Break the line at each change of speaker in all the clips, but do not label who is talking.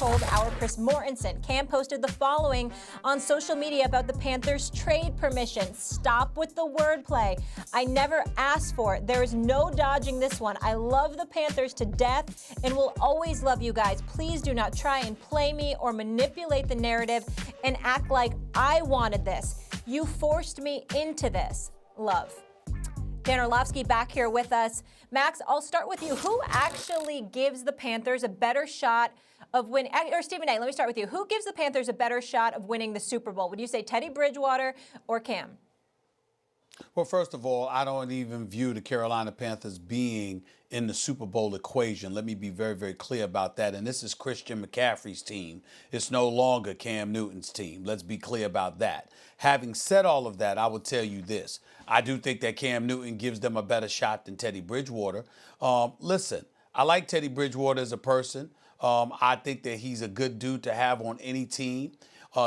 told our Chris Mortensen. Cam posted the following on social media about the Panthers' trade permission. Stop with the wordplay. I never asked for it. There is no dodging this one. I love the Panthers to death and will always love you guys. Please do not try and play me or manipulate the narrative and act like I wanted this. You forced me into this. Love. Dan Orlovsky back here with us. Max, I'll start with you. Who actually gives the Panthers a better shot of winning? Or Stephen A., let me start with you. Who gives the Panthers a better shot of winning the Super Bowl? Would you say Teddy Bridgewater or Cam?
Well, first of all, I don't even view the Carolina Panthers being in the Super Bowl equation. Let me be very, very clear about that. And this is Christian McCaffrey's team. It's no longer Cam Newton's team. Let's be clear about that. Having said all of that, I will tell you this. I do think that Cam Newton gives them a better shot than Teddy Bridgewater. Listen, I like Teddy Bridgewater as a person. I think that he's a good dude to have on any team.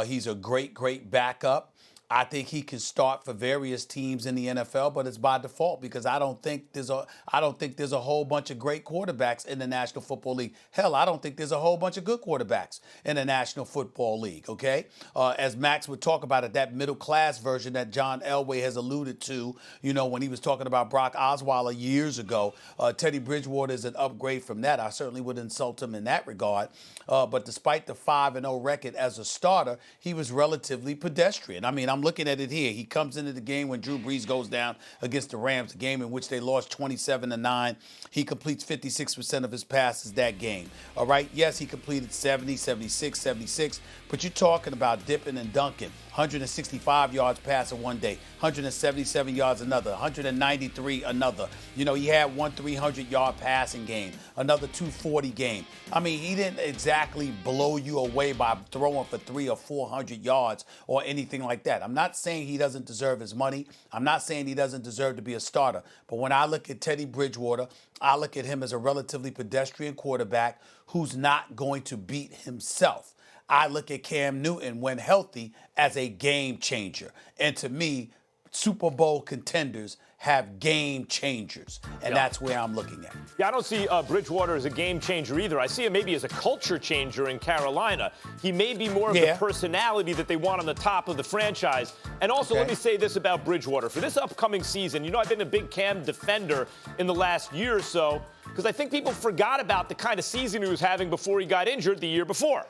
He's a great, great backup. I think he can start for various teams in the NFL, but it's by default because I don't think there's a whole bunch of great quarterbacks in the National Football League. Hell, I don't think there's a whole bunch of good quarterbacks in the National Football League, okay? As Max would talk about it, that middle class version that John Elway has alluded to, you know, when he was talking about Brock Osweiler years ago, Teddy Bridgewater is an upgrade from that. I certainly would insult him in that regard. But despite the 5-0 record as a starter, he was relatively pedestrian. I mean, I'm looking at it here. He comes into the game when Drew Brees goes down against the Rams, a game in which they lost 27-9. He completes 56% of his passes that game. All right. Yes, he completed 70, 76, 76. But you're talking about dipping and dunking. 165 yards passing one day, 177 yards another, 193 another. You know, he had one 300-yard passing game, another 240 game. I mean, he didn't exactly blow you away by throwing for 300 or 400 yards or anything like that. I'm not saying he doesn't deserve his money. I'm not saying he doesn't deserve to be a starter. But when I look at Teddy Bridgewater, I look at him as a relatively pedestrian quarterback who's not going to beat himself. I look at Cam Newton, when healthy, as a game changer. And to me, Super Bowl contenders have game changers. And that's where I'm looking at.
Yeah, I don't see Bridgewater as a game changer either. I see him maybe as a culture changer in Carolina. He may be more of the personality that they want on the top of the franchise. And also, let me say this about Bridgewater. For this upcoming season, you know, I've been a big Cam defender in the last year or so because I think people forgot about the kind of season he was having before he got injured the year before.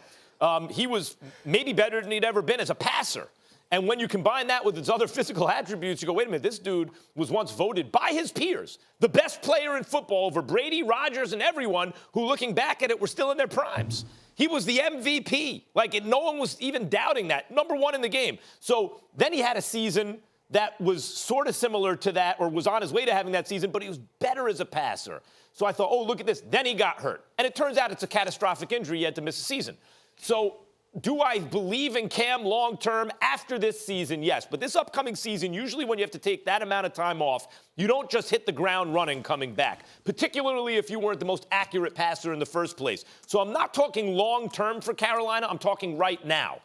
He was maybe better than he'd ever been as a passer. And when you combine that with his other physical attributes, you go, wait a minute, this dude was once voted by his peers the best player in football over Brady, Rodgers, and everyone who, looking back at it, were still in their primes. He was the MVP. No one was even doubting that. Number one in the game. So then he had a season that was sort of similar to that, or was on his way to having that season, but he was better as a passer. So I thought, oh, look at this. Then he got hurt. And it turns out it's a catastrophic injury. He had to miss a season. So do I believe in Cam long-term after this season? Yes. But this upcoming season, usually when you have to take that amount of time off, you don't just hit the ground running coming back, particularly if you weren't the most accurate passer in the first place. So I'm not talking long-term for Carolina. I'm talking right now.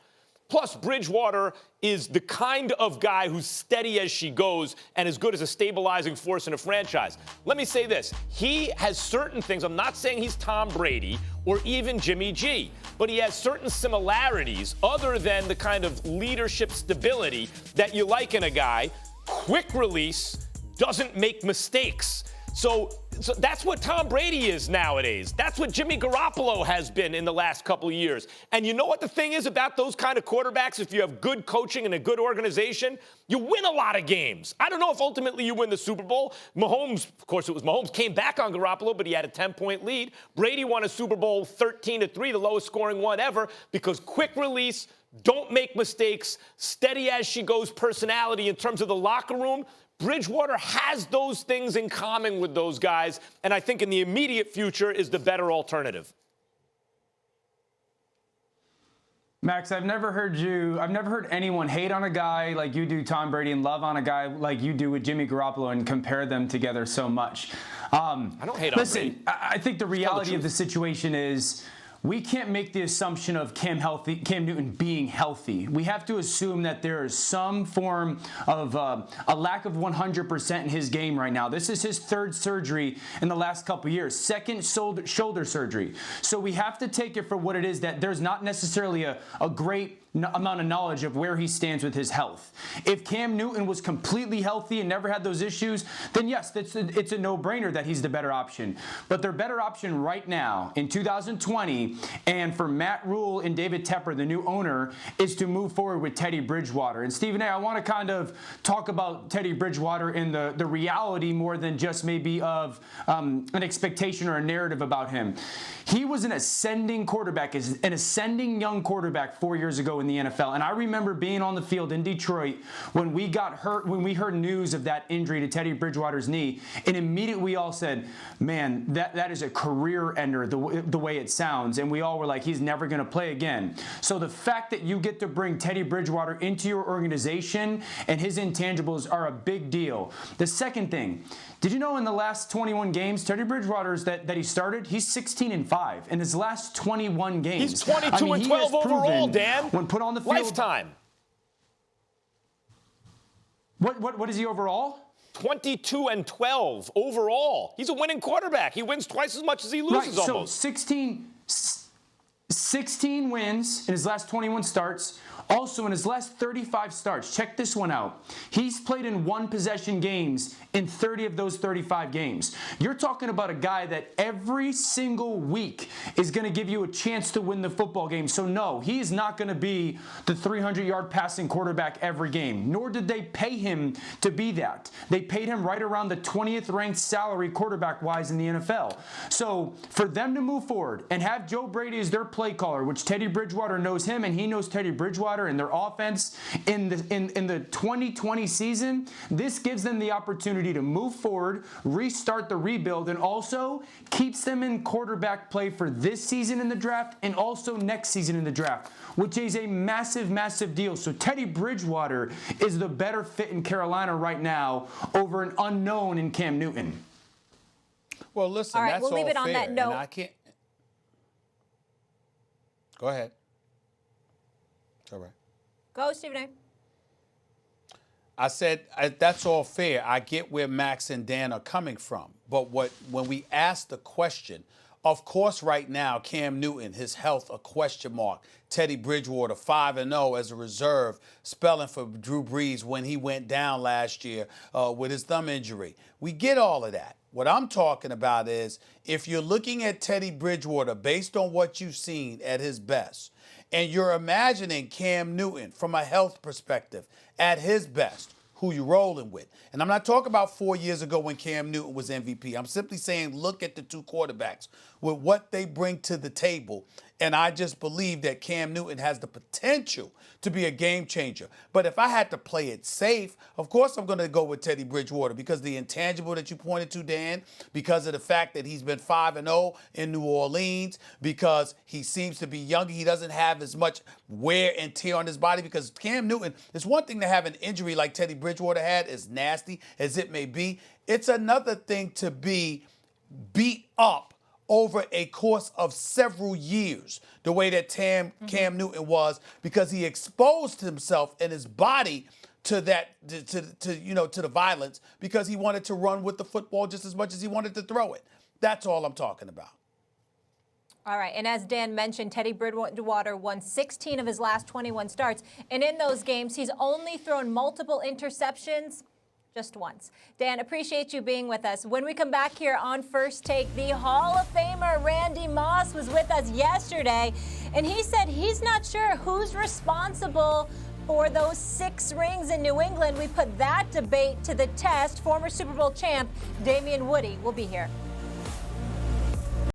Plus, Bridgewater is the kind of guy who's steady as she goes and as good as a stabilizing force in a franchise. Let me say this. He has certain things. I'm not saying he's Tom Brady or even Jimmy G, but he has certain similarities other than the kind of leadership stability that you like in a guy. Quick release, doesn't make mistakes. So that's what Tom Brady is nowadays. That's what Jimmy Garoppolo has been in the last couple of years. And you know what the thing is about those kind of quarterbacks? If you have good coaching and a good organization, you win a lot of games. I don't know if ultimately you win the Super Bowl. Mahomes, of course it was Mahomes, came back on Garoppolo, but he had a 10-point lead. Brady won a Super Bowl 13-3, the lowest scoring one ever, because quick release, don't make mistakes, steady as she goes personality in terms of the locker room. Bridgewater has those things in common with those guys, and I think in the immediate future is the better alternative.
Max, I've never heard anyone hate on a guy like you do Tom Brady and love on a guy like you do with Jimmy Garoppolo and compare them together so much.
I don't hate on Brady.
Listen, I think the reality of the situation is we can't make the assumption of Cam Newton being healthy. We have to assume that there is some form of a lack of 100% in his game right now. This is his third surgery in the last couple years, second shoulder surgery. So we have to take it for what it is, that there's not necessarily a great amount of knowledge of where he stands with his health. If Cam Newton was completely healthy and never had those issues, then yes, it's a no-brainer that he's the better option. But their better option right now in 2020, and for Matt Rule and David Tepper, the new owner, is to move forward with Teddy Bridgewater. And Stephen A., I want to kind of talk about Teddy Bridgewater in the reality more than just maybe of an expectation or a narrative about him. He was an ascending quarterback, an ascending young quarterback 4 years ago in the NFL. And I remember being on the field in Detroit when we got hurt, when we heard news of that injury to Teddy Bridgewater's knee, and immediately we all said, man, that is a career ender, the way it sounds. And we all were like, he's never going to play again. So the fact that you get to bring Teddy Bridgewater into your organization and his intangibles are a big deal. The second thing, did you know in the last 21 games, Teddy Bridgewater's that he started, he's 16-5 in his last 21 games.
He's 22-12 overall, Dan.
When put on the field,
lifetime.
What is he overall?
22-12 overall. He's a winning quarterback. He wins twice as much as he loses,
right,
almost.
So 16 wins in his last 21 starts. Also, in his last 35 starts, check this one out. He's played in one-possession games in 30 of those 35 games. You're talking about a guy that every single week is going to give you a chance to win the football game. So, no, he is not going to be the 300-yard passing quarterback every game, nor did they pay him to be that. They paid him right around the 20th ranked salary quarterback-wise in the NFL. So, for them to move forward and have Joe Brady as their play caller, which Teddy Bridgewater knows him and he knows Teddy Bridgewater and their offense in the 2020 season, this gives them the opportunity to move forward, restart the rebuild, and also keeps them in quarterback play for this season in the draft and also next season in the draft, which is a massive, massive deal. So Teddy Bridgewater is the better fit in Carolina right now over an unknown in Cam Newton.
Well, listen,
all right,
that's
we'll leave
all
it on
fair,
that note.
and I can't. Go ahead. It's all right.
Go, Stephen A.
I said that's all fair. I get where Max and Dan are coming from. But when we ask the question, of course, right now, Cam Newton, his health, a question mark. Teddy Bridgewater, 5-0 as a reserve, spelling for Drew Brees when he went down last year with his thumb injury. We get all of that. What I'm talking about is if you're looking at Teddy Bridgewater based on what you've seen at his best, and you're imagining Cam Newton from a health perspective at his best, who you rolling with. And I'm not talking about 4 years ago when Cam Newton was MVP. I'm simply saying look at the two quarterbacks with what they bring to the table. And I just believe that Cam Newton has the potential to be a game changer. But if I had to play it safe, of course I'm going to go with Teddy Bridgewater because the intangible that you pointed to, Dan, because of the fact that he's been 5-0 in New Orleans, because he seems to be younger, he doesn't have as much wear and tear on his body because Cam Newton, it's one thing to have an injury like Teddy Bridgewater had, as nasty as it may be. It's another thing to be beat up over a course of several years, the way that Cam Newton was, because he exposed himself and his body to that, to the violence, because he wanted to run with the football just as much as he wanted to throw it. That's all I'm talking about.
All right, and as Dan mentioned, Teddy Bridgewater won 16 of his last 21 starts, and in those games, he's only thrown multiple interceptions just once. Dan, appreciate you being with us. When we come back here on First Take, the Hall of Famer Randy Moss was with us yesterday, and he said he's not sure who's responsible for those 6 rings in New England. We put that debate to the test. Former Super Bowl champ Damian Woody will be here.